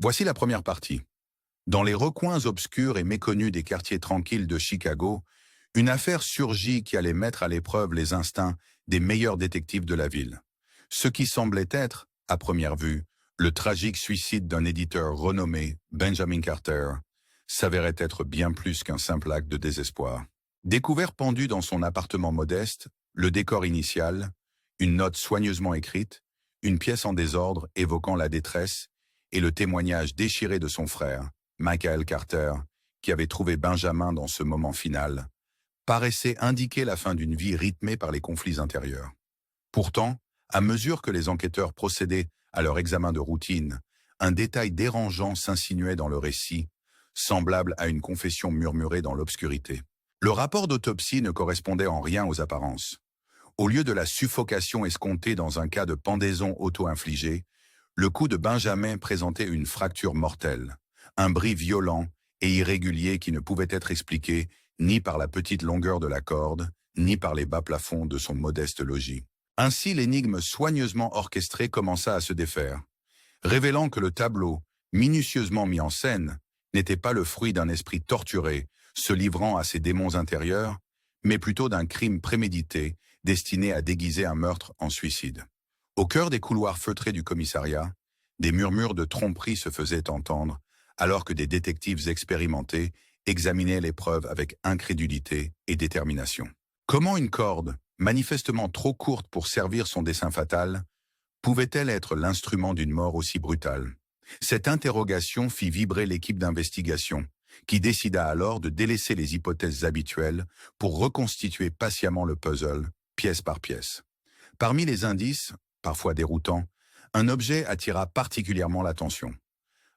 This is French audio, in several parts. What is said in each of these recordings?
Voici la première partie. Dans les recoins obscurs et méconnus des quartiers tranquilles de Chicago, une affaire surgit qui allait mettre à l'épreuve les instincts des meilleurs détectives de la ville. Ce qui semblait être, à première vue, le tragique suicide d'un éditeur renommé, Benjamin Carter, s'avérait être bien plus qu'un simple acte de désespoir. Découvert pendu dans son appartement modeste, le décor initial, une note soigneusement écrite, une pièce en désordre évoquant la détresse et le témoignage déchiré de son frère, Michael Carter, qui avait trouvé Benjamin dans ce moment final, paraissait indiquer la fin d'une vie rythmée par les conflits intérieurs. Pourtant, à mesure que les enquêteurs procédaient à leur examen de routine, un détail dérangeant s'insinuait dans le récit, semblable à une confession murmurée dans l'obscurité. Le rapport d'autopsie ne correspondait en rien aux apparences. Au lieu de la suffocation escomptée dans un cas de pendaison auto-infligée, le cou de Benjamin présentait une fracture mortelle, un bris violent et irrégulier qui ne pouvait être expliqué ni par la petite longueur de la corde, ni par les bas plafonds de son modeste logis. Ainsi, l'énigme soigneusement orchestrée commença à se défaire, révélant que le tableau, minutieusement mis en scène, n'était pas le fruit d'un esprit torturé, se livrant à ses démons intérieurs, mais plutôt d'un crime prémédité, destiné à déguiser un meurtre en suicide. Au cœur des couloirs feutrés du commissariat, des murmures de tromperie se faisaient entendre, alors que des détectives expérimentés examinaient les preuves avec incrédulité et détermination. Comment une corde, manifestement trop courte pour servir son dessein fatal, pouvait-elle être l'instrument d'une mort aussi brutale? Cette interrogation fit vibrer l'équipe d'investigation, qui décida alors de délaisser les hypothèses habituelles pour reconstituer patiemment le puzzle, pièce par pièce. Parmi les indices, parfois déroutants, un objet attira particulièrement l'attention.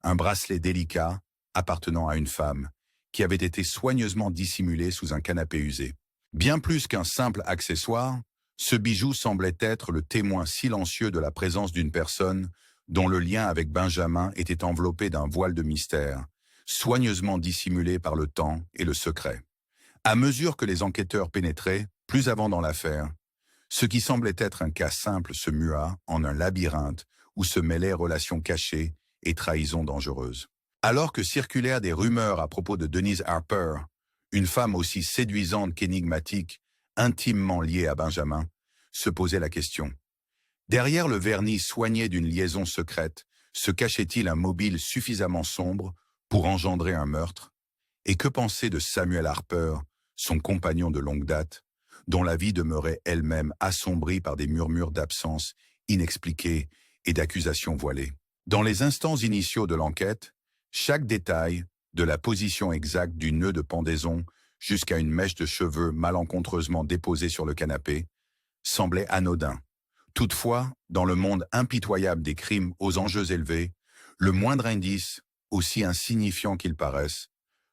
Un bracelet délicat, appartenant à une femme, qui avait été soigneusement dissimulé sous un canapé usé. Bien plus qu'un simple accessoire, ce bijou semblait être le témoin silencieux de la présence d'une personne dont le lien avec Benjamin était enveloppé d'un voile de mystère, soigneusement dissimulé par le temps et le secret. À mesure que les enquêteurs pénétraient, plus avant dans l'affaire, ce qui semblait être un cas simple se mua en un labyrinthe où se mêlaient relations cachées et trahisons dangereuses. Alors que circulèrent des rumeurs à propos de Denise Harper, une femme aussi séduisante qu'énigmatique, intimement liée à Benjamin, se posait la question. Derrière le vernis soigné d'une liaison secrète, se cachait-il un mobile suffisamment sombre pour engendrer un meurtre? Et que penser de Samuel Harper, son compagnon de longue date, dont la vie demeurait elle-même assombrie par des murmures d'absence inexpliqués et d'accusations voilées? Dans les instants initiaux de l'enquête, chaque détail, de la position exacte du nœud de pendaison jusqu'à une mèche de cheveux malencontreusement déposée sur le canapé, semblait anodin. Toutefois, dans le monde impitoyable des crimes aux enjeux élevés, le moindre indice, aussi insignifiant qu'il paraisse,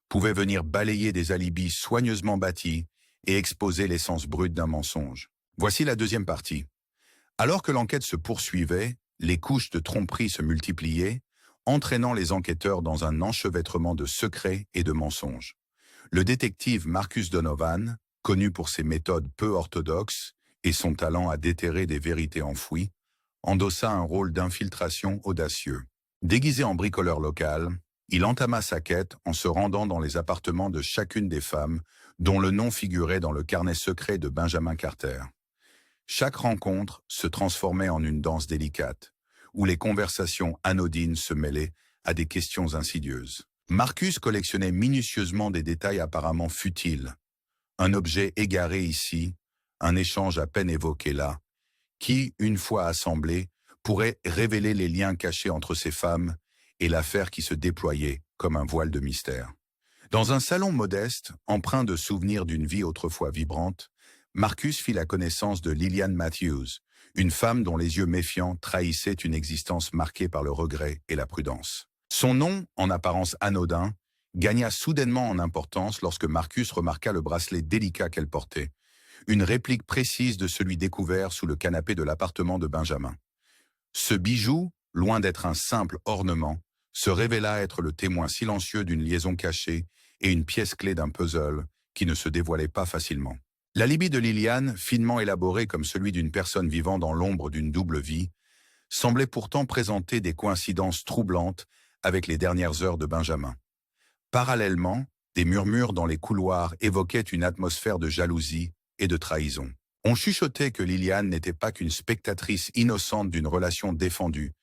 pouvait venir balayer des alibis soigneusement bâtis et exposer l'essence brute d'un mensonge. Voici la deuxième partie. Alors que l'enquête se poursuivait, les couches de tromperie se multipliaient, entraînant les enquêteurs dans un enchevêtrement de secrets et de mensonges. Le détective Marcus Donovan, connu pour ses méthodes peu orthodoxes et son talent à déterrer des vérités enfouies, endossa un rôle d'infiltration audacieux. Déguisé en bricoleur local, il entama sa quête en se rendant dans les appartements de chacune des femmes dont le nom figurait dans le carnet secret de Benjamin Carter. Chaque rencontre se transformait en une danse délicate, où les conversations anodines se mêlaient à des questions insidieuses. Marcus collectionnait minutieusement des détails apparemment futiles. Un objet égaré ici, un échange à peine évoqué là, qui, une fois assemblé, pourrait révéler les liens cachés entre ces femmes et l'affaire qui se déployait comme un voile de mystère. Dans un salon modeste, empreint de souvenirs d'une vie autrefois vibrante, Marcus fit la connaissance de Lillian Matthews, une femme dont les yeux méfiants trahissaient une existence marquée par le regret et la prudence. Son nom, en apparence anodin, gagna soudainement en importance lorsque Marcus remarqua le bracelet délicat qu'elle portait, une réplique précise de celui découvert sous le canapé de l'appartement de Benjamin. Ce bijou, loin d'être un simple ornement, se révéla être le témoin silencieux d'une liaison cachée et une pièce clé d'un puzzle qui ne se dévoilait pas facilement. L'alibi de Lillian, finement élaboré comme celui d'une personne vivant dans l'ombre d'une double vie, semblait pourtant présenter des coïncidences troublantes avec les dernières heures de Benjamin. Parallèlement, des murmures dans les couloirs évoquaient une atmosphère de jalousie et de trahison. On chuchotait que Liliane n'était pas qu'une spectatrice innocente d'une relation défendue,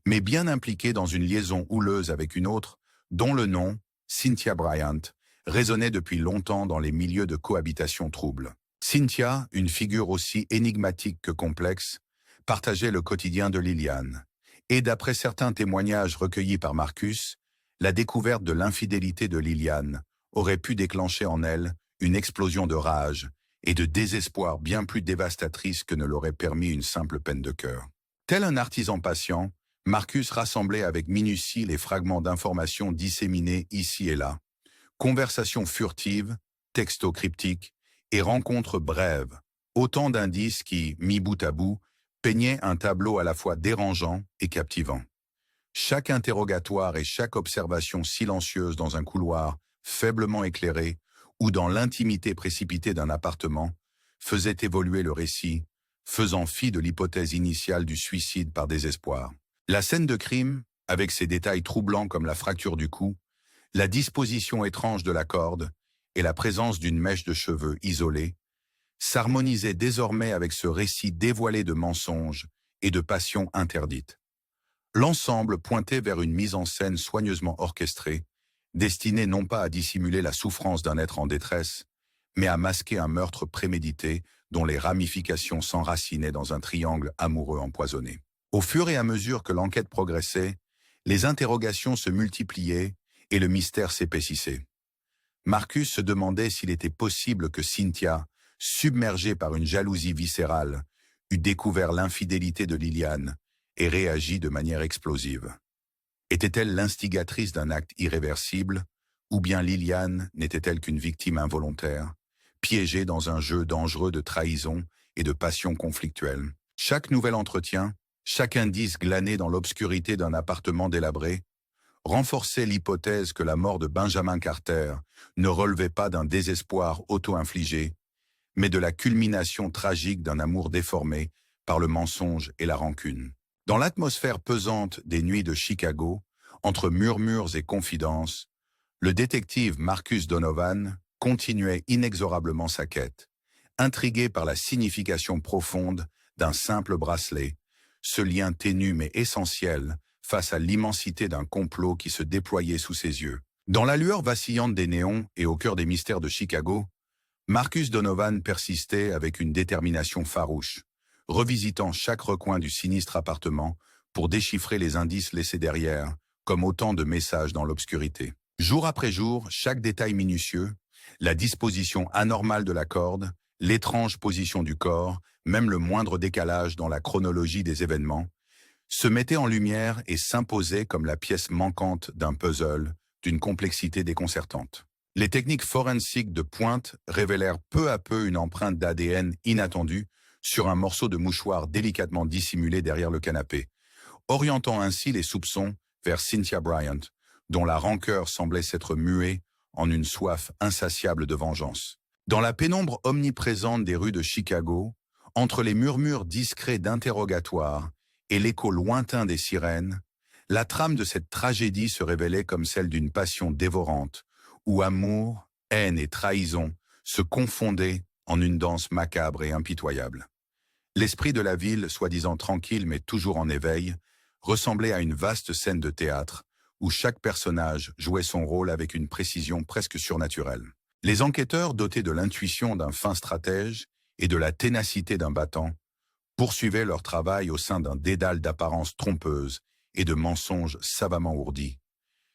mais bien impliquée dans une liaison houleuse avec une autre, dont le nom, Cynthia Bryant, résonnait depuis longtemps dans les milieux de cohabitation trouble. Cynthia, une figure aussi énigmatique que complexe, partageait le quotidien de Liliane. Et d'après certains témoignages recueillis par Marcus, la découverte de l'infidélité de Liliane aurait pu déclencher en elle une explosion de rage et de désespoir bien plus dévastatrice que ne l'aurait permis une simple peine de cœur. Tel un artisan patient, Marcus rassemblait avec minutie les fragments d'informations disséminés ici et là, conversations furtives, textos cryptiques et rencontres brèves, autant d'indices qui, mis bout à bout, peignaient un tableau à la fois dérangeant et captivant. Chaque interrogatoire et chaque observation silencieuse dans un couloir faiblement éclairé ou dans l'intimité précipitée d'un appartement faisait évoluer le récit, faisant fi de l'hypothèse initiale du suicide par désespoir. La scène de crime, avec ses détails troublants comme la fracture du cou, la disposition étrange de la corde et la présence d'une mèche de cheveux isolée, s'harmonisait désormais avec ce récit dévoilé de mensonges et de passions interdites. L'ensemble pointait vers une mise en scène soigneusement orchestrée, destinée non pas à dissimuler la souffrance d'un être en détresse, mais à masquer un meurtre prémédité dont les ramifications s'enracinaient dans un triangle amoureux empoisonné. Au fur et à mesure que l'enquête progressait, les interrogations se multipliaient et le mystère s'épaississait. Marcus se demandait s'il était possible que Cynthia, submergée par une jalousie viscérale, eût découvert l'infidélité de Liliane et réagi de manière explosive. Était-elle l'instigatrice d'un acte irréversible, ou bien Liliane n'était-elle qu'une victime involontaire, piégée dans un jeu dangereux de trahison et de passion conflictuelle? Chaque nouvel entretien, chaque indice glané dans l'obscurité d'un appartement délabré, renforçait l'hypothèse que la mort de Benjamin Carter ne relevait pas d'un désespoir auto-infligé, mais de la culmination tragique d'un amour déformé par le mensonge et la rancune. Dans l'atmosphère pesante des nuits de Chicago, entre murmures et confidences, le détective Marcus Donovan continuait inexorablement sa quête, intrigué par la signification profonde d'un simple bracelet, ce lien ténu mais essentiel face à l'immensité d'un complot qui se déployait sous ses yeux. Dans la lueur vacillante des néons et au cœur des mystères de Chicago, Marcus Donovan persistait avec une détermination farouche, revisitant chaque recoin du sinistre appartement pour déchiffrer les indices laissés derrière, comme autant de messages dans l'obscurité. Jour après jour, chaque détail minutieux, la disposition anormale de la corde, l'étrange position du corps, même le moindre décalage dans la chronologie des événements, se mettait en lumière et s'imposait comme la pièce manquante d'un puzzle d'une complexité déconcertante. Les techniques forensiques de pointe révélèrent peu à peu une empreinte d'ADN inattendue sur un morceau de mouchoir délicatement dissimulé derrière le canapé, orientant ainsi les soupçons vers Cynthia Bryant, dont la rancœur semblait s'être muée en une soif insatiable de vengeance. Dans la pénombre omniprésente des rues de Chicago, entre les murmures discrets d'interrogatoires et l'écho lointain des sirènes, la trame de cette tragédie se révélait comme celle d'une passion dévorante, où amour, haine et trahison se confondaient en une danse macabre et impitoyable. L'esprit de la ville, soi-disant tranquille mais toujours en éveil, ressemblait à une vaste scène de théâtre où chaque personnage jouait son rôle avec une précision presque surnaturelle. Les enquêteurs, dotés de l'intuition d'un fin stratège et de la ténacité d'un battant, poursuivaient leur travail au sein d'un dédale d'apparences trompeuses et de mensonges savamment ourdis.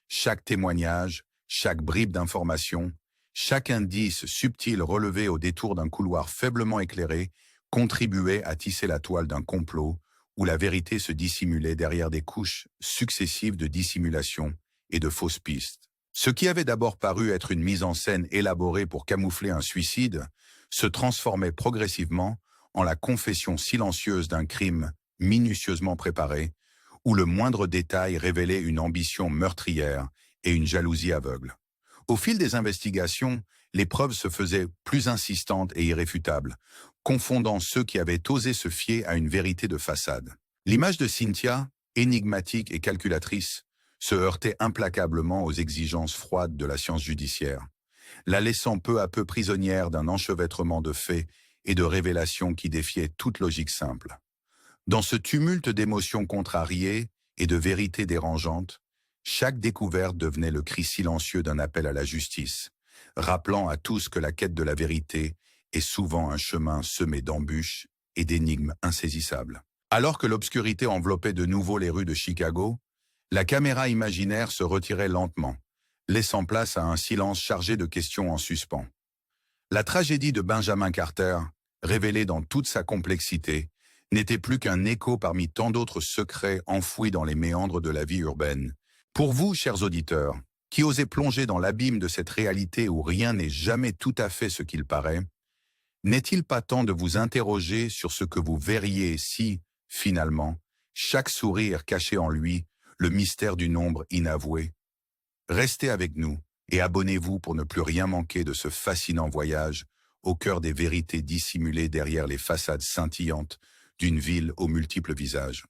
Chaque témoignage, chaque bribe d'information, chaque indice subtil relevé au détour d'un couloir faiblement éclairé contribuait à tisser la toile d'un complot où la vérité se dissimulait derrière des couches successives de dissimulation et de fausses pistes. Ce qui avait d'abord paru être une mise en scène élaborée pour camoufler un suicide se transformait progressivement en la confession silencieuse d'un crime minutieusement préparé, où le moindre détail révélait une ambition meurtrière et une jalousie aveugle. Au fil des investigations, les preuves se faisaient plus insistantes et irréfutables, confondant ceux qui avaient osé se fier à une vérité de façade. L'image de Cynthia, énigmatique et calculatrice, se heurtait implacablement aux exigences froides de la science judiciaire, la laissant peu à peu prisonnière d'un enchevêtrement de faits et de révélations qui défiaient toute logique simple. Dans ce tumulte d'émotions contrariées et de vérités dérangeantes, chaque découverte devenait le cri silencieux d'un appel à la justice, rappelant à tous que la quête de la vérité est souvent un chemin semé d'embûches et d'énigmes insaisissables. Alors que l'obscurité enveloppait de nouveau les rues de Chicago, la caméra imaginaire se retirait lentement, laissant place à un silence chargé de questions en suspens. La tragédie de Benjamin Carter, révélée dans toute sa complexité, n'était plus qu'un écho parmi tant d'autres secrets enfouis dans les méandres de la vie urbaine. Pour vous, chers auditeurs, qui osez plonger dans l'abîme de cette réalité où rien n'est jamais tout à fait ce qu'il paraît, n'est-il pas temps de vous interroger sur ce que vous verriez si, finalement, chaque sourire cachait en lui le mystère du nombre inavoué? Restez avec nous et abonnez-vous pour ne plus rien manquer de ce fascinant voyage au cœur des vérités dissimulées derrière les façades scintillantes d'une ville aux multiples visages.